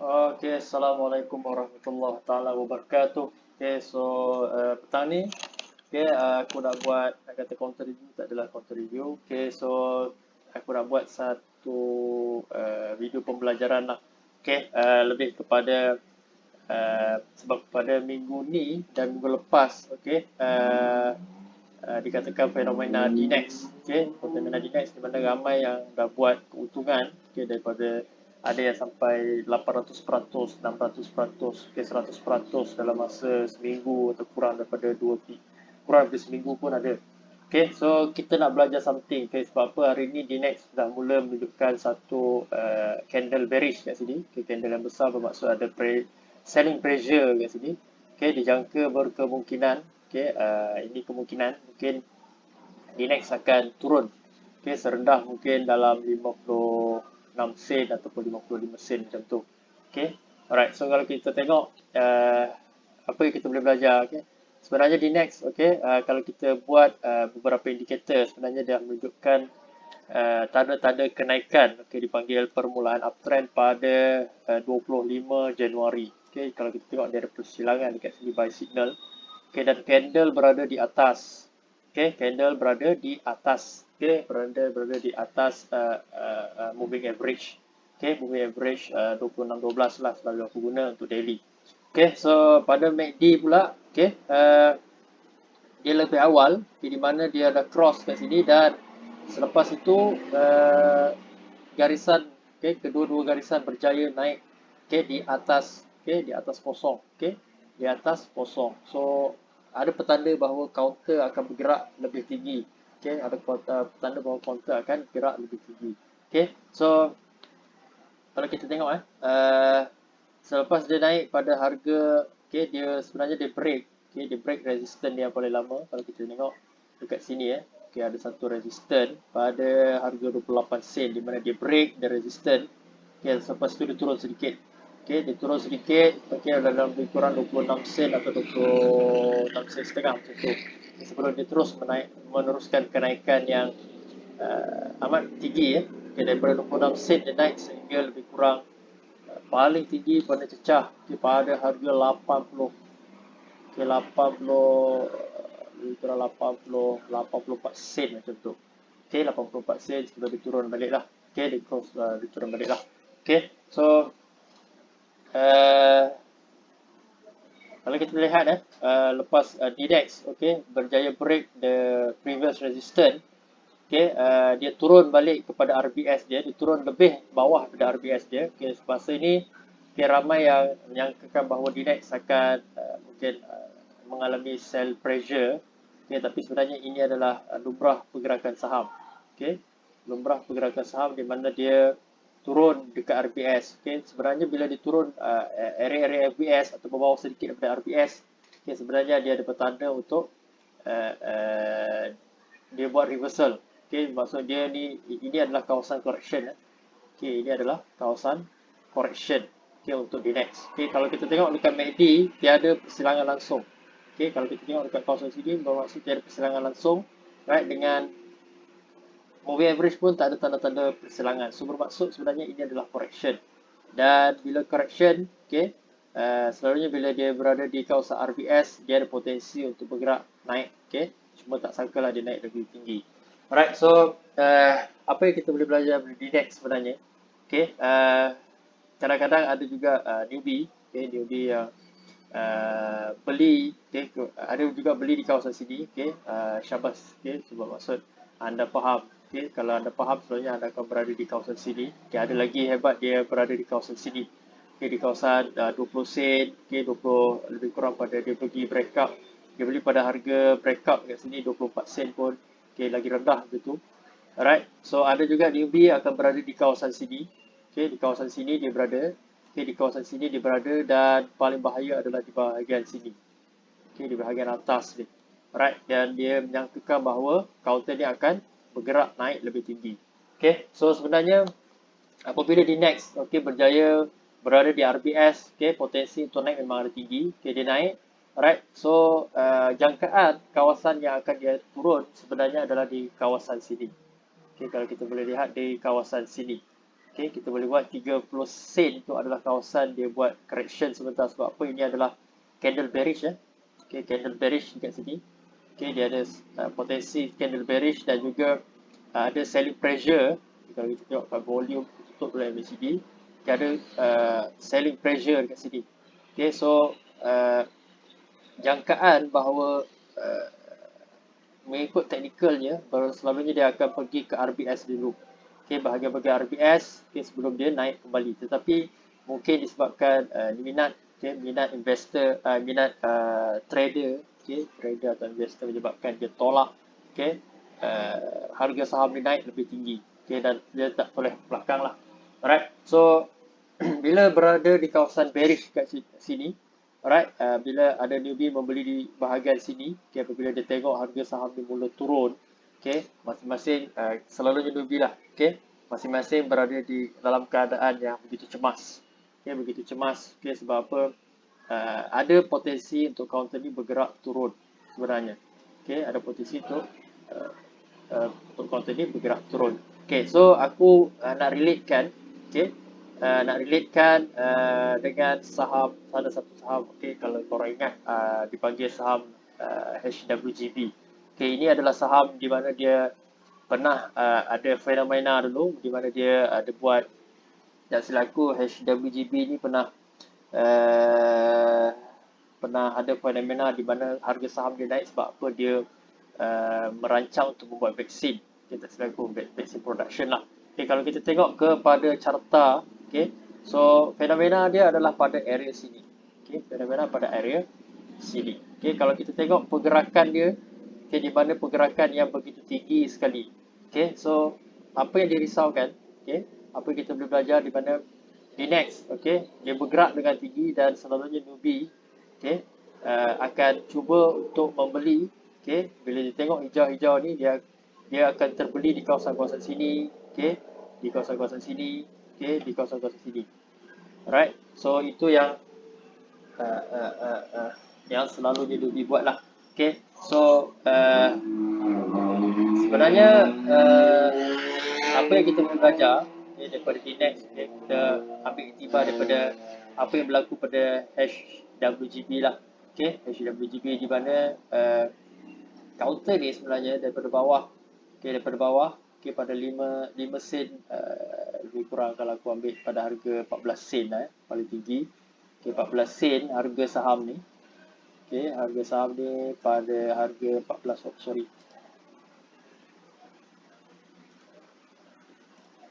Okay, Assalamualaikum warahmatullahi taala wabarakatuh. Okay, so petang ni, okay, aku nak buat, nak kata counter review, tak adalah counter review. Okay, so aku nak buat satu video pembelajaran lah. Okay, lebih kepada sebab pada minggu ni dan minggu lepas, okay, dikatakan fenomena DNEX. Okay, fenomena DNEX di mana ramai yang dah buat keuntungan, okay, daripada ada yang sampai 800%, 600%, okay, 100% dalam masa seminggu atau kurang daripada kurang daripada seminggu pun ada. Okay, so kita nak belajar something. Okay, sebab apa hari ni DNEX dah mula menunjukkan satu candle bearish kat sini. Okay, candle yang besar bermaksud ada selling pressure kat sini. Okay, dijangka berkemungkinan, okay, ini kemungkinan mungkin DNEX akan turun, okay, serendah mungkin dalam 56 sen ataupun 55 sen macam tu. Okay, alright, so kalau kita tengok apa yang kita boleh belajar, okay, sebenarnya DNEX, okay, kalau kita buat beberapa indikator, sebenarnya dia menunjukkan tanda-tanda kenaikan, okay, dipanggil permulaan uptrend pada 25 Januari. Okay, kalau kita tengok dia ada persilangan dekat sini buy signal, okay, dan candle berada di atas. Okay, candle berada di atas. Okay, berada di atas moving average. Okay, moving average 26.12 lah selalu aku guna untuk daily. Okay, so pada MACD pula, okay, dia lebih awal, okay, di mana dia ada cross kat sini dan selepas itu garisan, okay, kedua-dua garisan berjaya naik, okay, di atas, okay, di atas kosong, okay, di atas kosong. So ada petanda bahawa counter akan bergerak lebih tinggi, okay, ada petanda bahawa counter akan bergerak lebih tinggi. Okay, so kalau kita tengok selepas dia naik pada harga, okay, dia sebenarnya dia break, okay, dia break resistance yang paling lama. Kalau kita tengok dekat sini okay, ada satu resistance pada harga 28 sen di mana dia break the resistance. Okay, selepas itu dia turun sedikit. Okay, dia turun sedikit, okay, dalam lebih kurang 26 sen atau 26 sen setengah macam tu. Okay, sebelum dia terus meneruskan kenaikan yang amat tinggi okay, daripada 26 sen dia naik sehingga lebih kurang paling tinggi pada cecah okay, pada harga 80 okay, 80 lebih kurang 84 sen macam tu. Okay, 84 sen sudah diturun balik lah. Okay, dia cross diturun balik lah. Okay, so kalau kita lihat lepas DDEX okay, berjaya break the previous resistance, okay, dia turun balik kepada RBS dia turun lebih bawah daripada RBS dia. Okay, semasa ini okay, ramai yang menyangkakan bahawa DDEX akan mungkin mengalami sell pressure, okay, tapi sebenarnya ini adalah lumrah pergerakan saham. Okay, lumrah pergerakan saham di mana dia turun dekat RBS. Okay, sebenarnya bila dia turun area-area RBS atau bawah sedikit daripada RBS, okay, sebenarnya dia ada petanda untuk dia buat reversal. Okay, maksud dia ini adalah kawasan correction. Okay, ini adalah kawasan correction. Okay, untuk the next. Okay, kalau kita tengok dekat MACD, dia ada persilangan langsung. Okay, kalau kita tengok dekat kawasan sini, bermaksud dia ada persilangan langsung, right, dengan moving average pun tak ada tanda-tanda persilangan. So bermaksud sebenarnya ini adalah correction. Dan bila correction, okay, selalunya bila dia berada di kawasan RBS, dia ada potensi untuk bergerak naik. Okay, cuma tak sangkalah dia naik lebih tinggi. Alright, so apa yang kita boleh belajar dari DNEX sebenarnya? Okay, kadang-kadang ada juga newbie, okay, newbie yang beli, okay, ada juga beli di kawasan sini, okay, syabas, okay, sebab maksud anda faham, okay, kalau anda faham sebenarnya anda akan berada di kawasan sini. Okay, ada lagi hebat dia berada di kawasan sini, okay, di kawasan 20 sen, okay, 20 lebih kurang pada dia pergi breakout, dia beli pada harga breakout kat sini 24 sen pun, okay, lagi rendah begitu. Alright, so ada juga newbie akan berada di kawasan sini, okay, di kawasan sini dia berada. Okay, di kawasan sini dia berada dan paling bahaya adalah di bahagian sini. Okay, di bahagian atas ni. Alright, dan dia menyangkakan bahawa counter ni akan bergerak naik lebih tinggi. Okay, so sebenarnya apabila di next, okay, berjaya berada di RBS, okay, potensi untuk naik memang ada tinggi. Okay, dia naik. Alright, so jangkaan kawasan yang akan dia turun sebenarnya adalah di kawasan sini. Okay, kalau kita boleh lihat di kawasan sini. Okay, kita boleh buat 30 sen tu adalah kawasan dia buat correction sebentar. Sebab apa? Ini adalah candle bearish ya. Okay, candle bearish dekat sini. Okay, dia ada potensi candle bearish dan juga ada selling pressure. Kalau kita tengok kat volume tutup oleh MACD, dia ada selling pressure dekat sini. Okay, so jangkaan bahawa mengikut teknikalnya, selalunya dia akan pergi ke RBS dulu. Okay, bahagian-bahagian RBS, okay, sebelum dia naik kembali. Tetapi mungkin disebabkan minat, okay, minat investor, minat trader, okay, trader atau investor menyebabkan dia tolak, okay, harga saham ni naik lebih tinggi, okay, dan dia tak boleh belakang lah. Alright, so bila berada di kawasan bearish kat sini, alright, bila ada newbie membeli di bahagian sini, okay, apabila dia tengok harga saham dia mula turun, okay, masing-masing selalunya newbie lah, okay, masing-masing berada di dalam keadaan yang begitu cemas, okay, begitu cemas, okay, sebab apa? Ada potensi untuk counter ni bergerak turun sebenarnya, okay, ada potensi untuk counter ni bergerak turun. Okay, so aku nak relatekan, okay, dengan saham, ada satu saham, okay, kalau korang ingat dipanggil saham HWGB. Okay, ini adalah saham di mana dia pernah ada fenomena dulu, di mana dia ada buat, tak silaku HWGB ni pernah ada fenomena di mana harga saham dia naik sebab apa? Dia merancang untuk membuat vaksin. Kita selaku vaksin production lah. Okay, kalau kita tengok kepada carta, okay, so fenomena dia adalah pada area sini. Okay, fenomena pada area sini. Okay, kalau kita tengok pergerakan dia, okay, di mana pergerakan yang begitu tinggi sekali. Okay, so apa yang dirisaukan, okay, apa yang kita boleh belajar di mana di next, okay, dia bergerak dengan tinggi dan selalunya newbie, okay, akan cuba untuk membeli. Okay, bila dia tengok hijau-hijau ni, dia akan terbeli di kawasan-kawasan sini, okay, di kawasan-kawasan sini, okay, di kawasan-kawasan sini. Alright, so itu yang yang selalu dia buat lah. Okay, so sebenarnya apa yang kita boleh belajar, okay, daripada DNEX, okay, kita ambil iktibar daripada apa yang berlaku pada HWGB lah. Okay, HWGB di mana counter ni sebenarnya daripada bawah, okay, okay, pada 5 sen, lebih kurang kalau aku ambil pada harga 14 sen lah, paling tinggi, okay, 14 sen harga saham ni, okay, harga saham ni pada harga 14,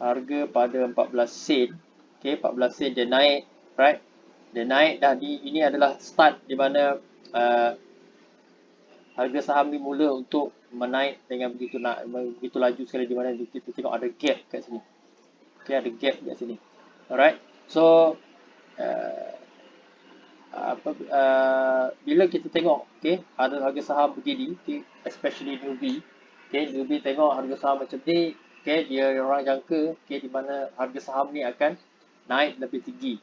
harga pada 14 sen, okay, 14 sen dia naik, right, dia naik dah. Ini adalah start di mana harga saham ni mula untuk menaik dengan begitu laju sekali, di mana kita tengok ada gap kat sini. Okay, ada gap kat sini. Alright. So bila kita tengok, okay, ada harga saham begini, okay, especially newbie, okay, newbie tengok harga saham macam ni, okay, dia orang jangka, okay, di mana harga saham ni akan naik lebih tinggi.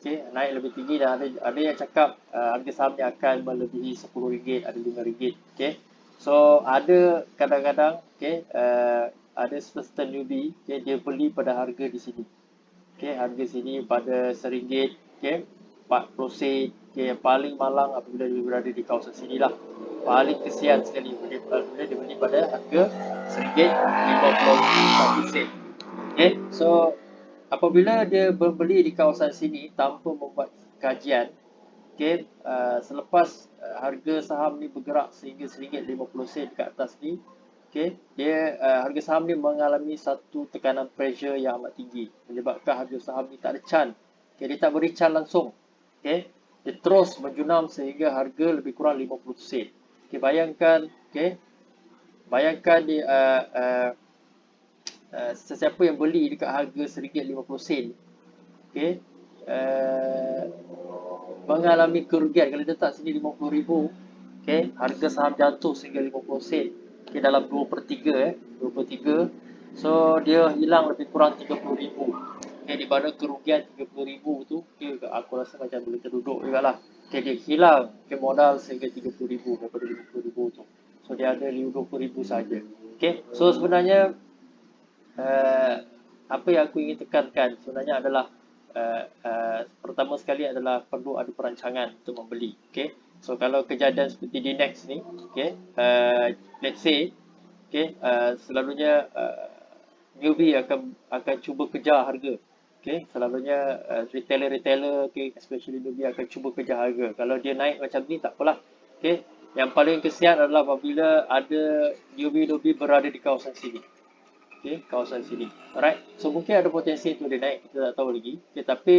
Okay, naik lebih tinggi, dan ada yang cakap harga saham ni akan melebihi RM10, ada RM5. Okay, so ada kadang-kadang, okay, ada certain newbie, okay, dia beli pada harga di sini. Okay, harga sini pada RM1, okay, 40 sen. Okay, yang paling malang apabila dia berada di kawasan sini lah. Paling kesian sekali bila dia beli pada harga RM1.51. Okay, so apabila dia membeli di kawasan sini tanpa membuat kajian, okay, selepas harga saham ni bergerak sehingga RM1.50 ke atas ni, okay, dia harga saham ni mengalami satu tekanan pressure yang amat tinggi, menyebabkan harga saham ni tak ada can, okay, dia tak beri can langsung, okay, dia terus menjunam sehingga harga lebih kurang 50 sen. Okay, bayangkan, okay, bayangkan dia sesiapa yang beli dekat harga RM1.50, okay, mengalami kerugian. Kalau dia letak sini RM50,000, okay, harga saham jatuh sehingga 50 sen, okay, dalam 2/3, 2/3, so dia hilang lebih kurang RM30,000. Okay, di mana kerugian RM30,000 tu, okay, aku rasa macam boleh terduduk juga lah. Okay, dia hilang, okay, modal sehingga RM30,000 daripada RM50,000 tu, so dia ada RM20,000 saja. Okay, so sebenarnya apa yang aku ingin tekankan sebenarnya adalah pertama sekali adalah perlu ada perancangan untuk membeli. Okay, so kalau kejadian seperti di Next ni, okay, let's say, okay, selalunya newbie akan cuba kejar harga. Okay, selalunya retailer-retailer, okay, especially newbie akan cuba kejar harga. Kalau dia naik macam ni tak apalah. Okay, yang paling kesian adalah apabila ada newbie-newbie berada di kawasan sini. Okay, kawasan sini. Alright, so mungkin ada potensi untuk dia naik, kita tak tahu lagi. Okay, tapi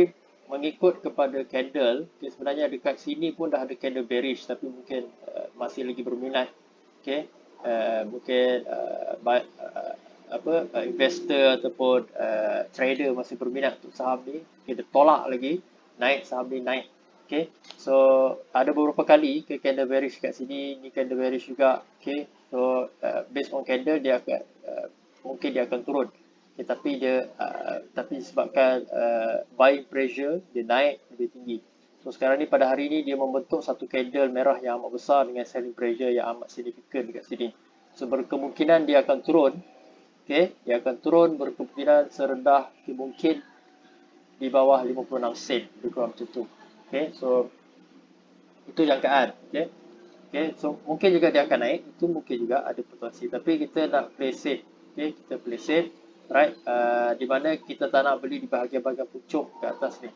mengikut kepada candle, okay, sebenarnya dekat sini pun dah ada candle bearish, tapi mungkin masih lagi berminat. Okay, mungkin investor ataupun trader masih berminat untuk saham ni. Okay, dia tolak lagi, naik saham ni naik. Okay, so ada beberapa kali ke candle bearish kat sini, ni candle bearish juga. Okay, so based on candle dia akan mungkin dia akan turun. Okay, tapi disebabkan buying pressure dia naik lebih tinggi. So sekarang ni pada hari ni dia membentuk satu candle merah yang amat besar dengan selling pressure yang amat signifikan dekat sini. So berkemungkinan dia akan turun. Okay, dia akan turun berkemungkinan serendah mungkin di bawah 56 sen, lebih kurang macam tu. Okay, so itu jangkaan. Okay, okay, so mungkin juga dia akan naik, itu mungkin juga ada potensi. Tapi kita nak play safe. Okay, kita play safe, right? Di mana kita tak nak beli di bahagian-bahagian pucuk ke atas ni.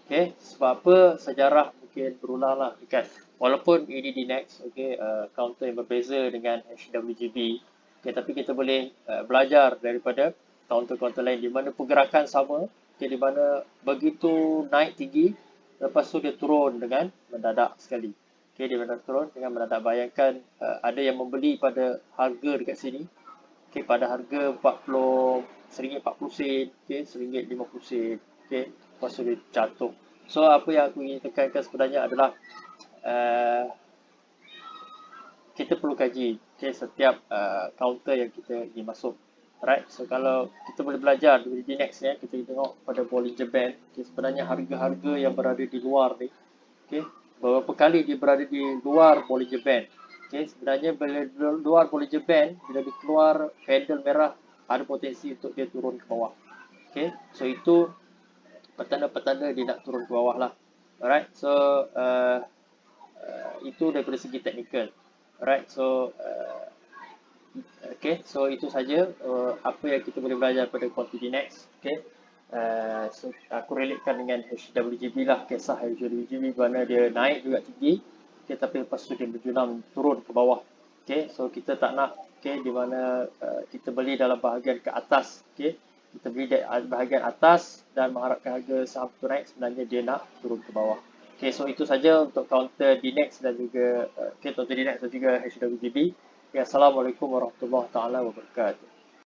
Okay, sebab apa? Sejarah mungkin berulang lah dekat. Walaupun ini di Next, okay, counter yang berbeza dengan HWGB. Okay, tapi kita boleh belajar daripada counter-counter lain di mana pergerakan sama, okay, di mana begitu naik tinggi, lepas tu dia turun dengan mendadak sekali. Okay, dia turun dengan mendadak. Bayangkan ada yang membeli pada harga dekat sini, okay, pada harga 40 RM40 sen, okay, RM50 sen, okay, lepas tu dia jatuh. So apa yang aku ingin tekankan sebenarnya adalah uh, kita perlu kaji, okay, setiap counter yang kita ingin masuk. Alright, so kalau kita boleh belajar di next ya, kita tengok pada Bollinger Band, okay, sebenarnya harga-harga yang berada di luar ni, okay, beberapa kali dia berada di luar Bollinger Band. Okay, sebenarnya bila luar Bollinger Band, bila dia keluar candle merah, ada potensi untuk dia turun ke bawah. Okay, so itu petanda-petanda dia nak turun ke bawah lah. Alright, so itu daripada segi teknikal. Alright, so okay, so itu saja apa yang kita boleh belajar pada quantity next. Okay, so aku relatekan dengan HWGB lah, kisah HWGB mana dia naik juga tinggi, okay, tapi lepas tu dia berjunam turun ke bawah. Okay, so kita tak nak, okay, di mana kita beli dalam bahagian ke atas, okay, kita beli di bahagian atas dan mengharapkan harga saham tu naik, sebenarnya dia nak turun ke bawah. Okay, so itu saja untuk counter DNEX dan juga counter DNEX dan juga HWGB. Ya, Assalamualaikum warahmatullahi taala wabarakatuh.